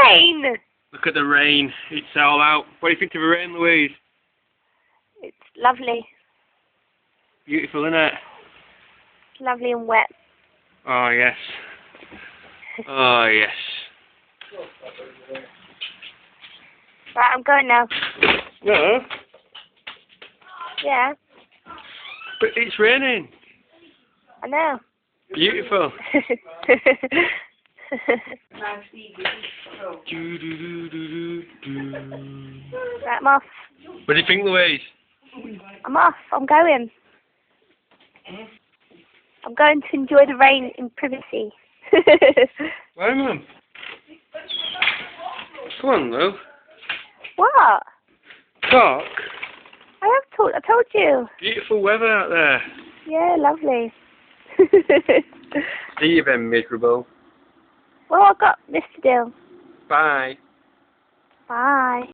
rain! Look at the rain. It's all out. What do you think of the rain, Louise? It's lovely. Beautiful, isn't it? It's lovely and wet. Oh, yes. Oh, yes. Right, I'm going now. No, Yeah, but it's raining. I know. Beautiful. Right, I'm off. What do you think, Louise? I'm off. I'm going. I'm going to enjoy the rain in privacy. Why, Mum? Come on, Lou. What? Talk. I have told. I told you. Beautiful weather out there. Yeah, lovely. See you then, miserable. Well, I've got this to do. Bye. Bye.